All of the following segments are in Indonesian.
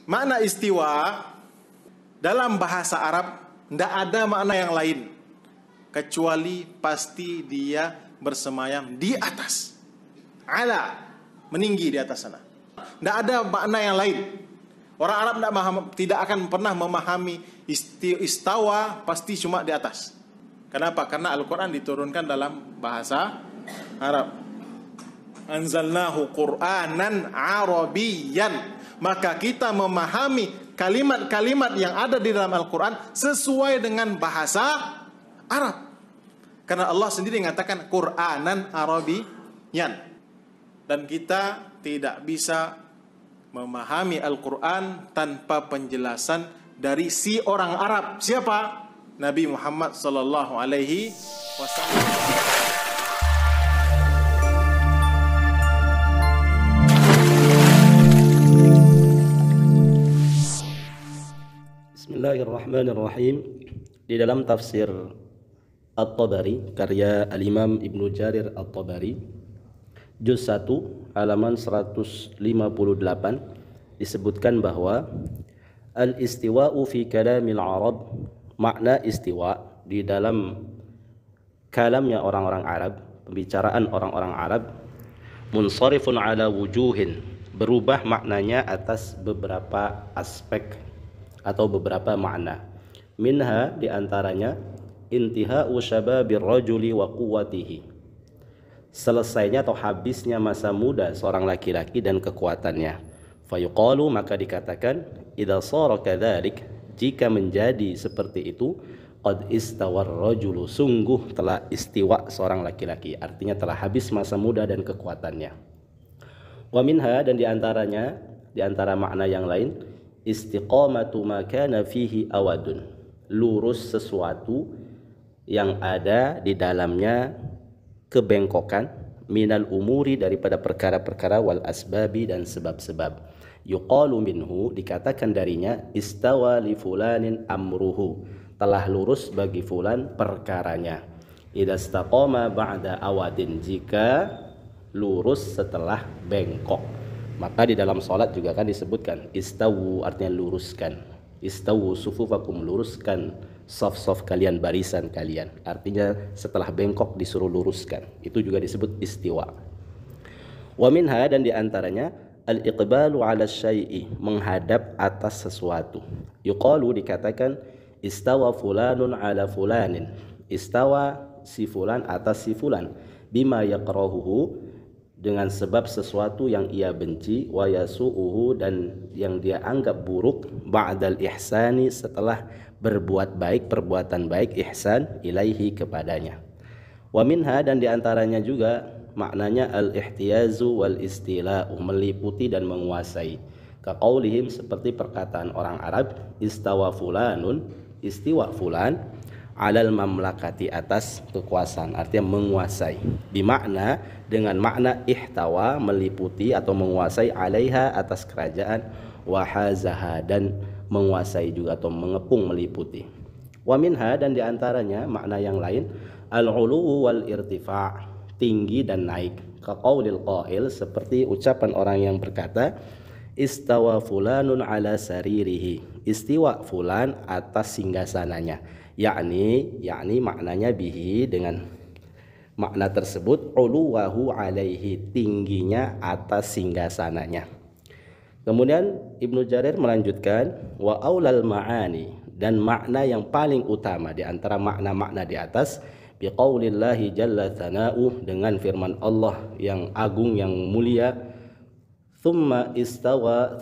makna istiwa dalam bahasa Arab tidak ada makna yang lain kecuali pasti dia bersemayam di atas. Ala, meninggi di atas sana. Tidak ada makna yang lain. Orang Arab tidak akan pernah memahami istawa pasti cuma di atas. Kenapa? Karena Al-Quran diturunkan dalam bahasa Arab. Anzalnahu Qur'anan Arabiyyan. Maka kita memahami kalimat-kalimat yang ada di dalam Al-Quran sesuai dengan bahasa Arab. Karena Allah sendiri mengatakan Qur'anan Arabiyyan. Dan kita tidak bisa memahami Al-Quran tanpa penjelasan dari si orang Arab. Siapa? Nabi Muhammad sallallahu alaihi wasallam. Bismillahirrahmanirrahim. Di dalam tafsir At-Tabari karya Al-Imam Ibnu Jarir At-Tabari juz 1 halaman 158 disebutkan bahwa al-istiwa'u fi kalamil Arab, makna istiwa di dalam kalamnya orang-orang Arab, pembicaraan orang-orang Arab, munsharifun ala wujuhin, berubah maknanya atas beberapa aspek atau beberapa makna. Minha, diantaranya intihau syababir rajuli wa quwwatihi, selesainya atau habisnya masa muda seorang laki-laki dan kekuatannya. Fayuqalu, maka dikatakan, idza shara kadzalik, jika menjadi seperti itu, qad istawar rajulu, sungguh telah istiwa seorang laki-laki, artinya telah habis masa muda dan kekuatannya. Wa minha, dan diantaranya, diantara makna yang lain, istiqamatu ma kana fihi awadun, lurus sesuatu yang ada di dalamnya kebengkokan, minal umuri, daripada perkara-perkara, wal asbabi, dan sebab-sebab. Yuqalu minhu, dikatakan darinya, istawa li fulanin amruhu, telah lurus bagi fulan perkaranya. Idza istaqama ba'da awadin, jika lurus setelah bengkok. Maka di dalam salat juga kan disebutkan istawu, artinya luruskan. Istawu sufufakum, luruskan saf-saf kalian, barisan kalian. Artinya setelah bengkok disuruh luruskan. Itu juga disebut istiwa. Wa minha, dan diantaranya al-iqbalu ala syai'i, menghadap atas sesuatu. Yuqalu, dikatakan istawa fulanun ala fulanin, istawa si fulan atas si fulan, bima yakrahuhu, dengan sebab sesuatu yang ia benci, wa yasu'uhu, dan yang dia anggap buruk, ba'dal ihsani, setelah berbuat baik, perbuatan baik, ihsan ilaihi, kepadanya. Wa minha, dan diantaranya juga maknanya al-ihtiyazu wal istila'u, meliputi dan menguasai. Kaqaulihim, seperti perkataan orang Arab, istawa fulanun, istiwa fulan, alal mamlakati, atas kekuasaan, artinya menguasai. Bimakna, dengan makna ihtawa, meliputi atau menguasai, alaiha, atas kerajaan, wahazaha, dan menguasai juga atau mengepung, meliputi. Wa minha, dan diantaranya makna yang lain, al-ulu wal irtifa', tinggi dan naik. Kaqaulil qail, seperti ucapan orang yang berkata, istawa fulanun ala saririhi, istiwa fulan atas singgasananya. Yakni maknanya bihi, dengan makna tersebut, uluwahu alaihi, tingginya atas singgasananya. Kemudian Ibnu Jarir melanjutkan, wa aulal ma'ani, dan makna yang paling utama di antara makna-makna di atas, biqaulillahi jalla thana'u, dengan firman Allah yang agung yang mulia, thumma istawa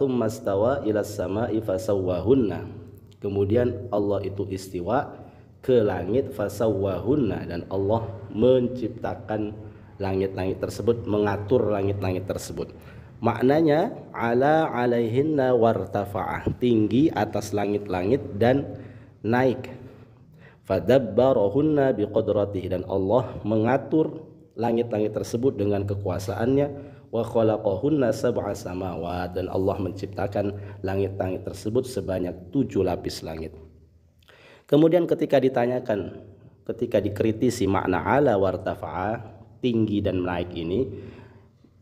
ila sama'i fasawwahunna, kemudian Allah itu istiwa ke langit, fasawwahunna, dan Allah menciptakan langit-langit tersebut, mengatur langit-langit tersebut. Maknanya ala alaihinna wartafa'ah, tinggi atas langit-langit dan naik. Fadabbarahunna biqadratihi, dan Allah mengatur langit-langit tersebut dengan kekuasaannya. Wa khalaqahunna sab'a samawat, dan Allah menciptakan langit-langit tersebut sebanyak 7 lapis langit. Kemudian ketika dikritisi makna ala wartafa'a, tinggi dan naik ini,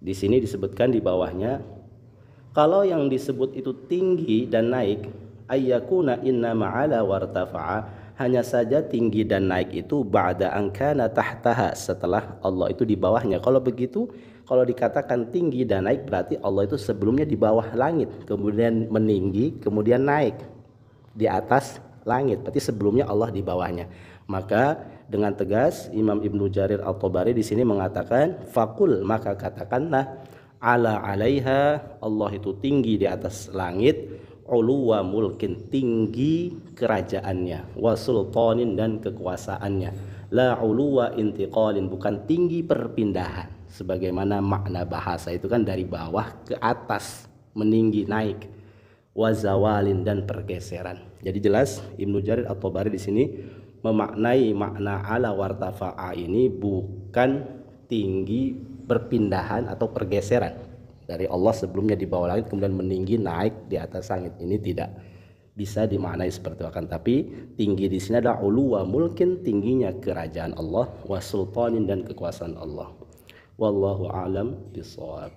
di sini disebutkan di bawahnya, Kalau yang disebut itu tinggi dan naik, ayyakuna inna ma'ala wartafa'a, hanya saja tinggi dan naik itu ba'da an kana tahtaha, setelah Allah itu di bawahnya. Kalau begitu, kalau dikatakan tinggi dan naik berarti Allah itu sebelumnya di bawah langit, kemudian meninggi, kemudian naik di atas langit. Berarti sebelumnya Allah di bawahnya. Maka dengan tegas Imam Ibnu Jarir At-Tabari di sini mengatakan faqul, maka katakanlah ala alaiha, Allah itu tinggi di atas langit, uluwa mulkin, tinggi kerajaannya, wa sultanin, dan kekuasaannya, la uluwa intiqalin, bukan tinggi perpindahan, sebagaimana makna bahasa itu kan dari bawah ke atas, meninggi naik, wa zawalin, dan pergeseran. Jadi jelas Ibnu Jarir At-Tabari di sini memaknai makna ala wartafa'a ini bukan tinggi perpindahan atau pergeseran dari Allah sebelumnya di bawah langit kemudian meninggi naik di atas langit. Ini tidak bisa dimaknai seperti itu, akan tapi tinggi di sini adalah uluwa mulkin, tingginya kerajaan Allah, wa sultanin, dan kekuasaan Allah. Wallahu a'lam bishawab.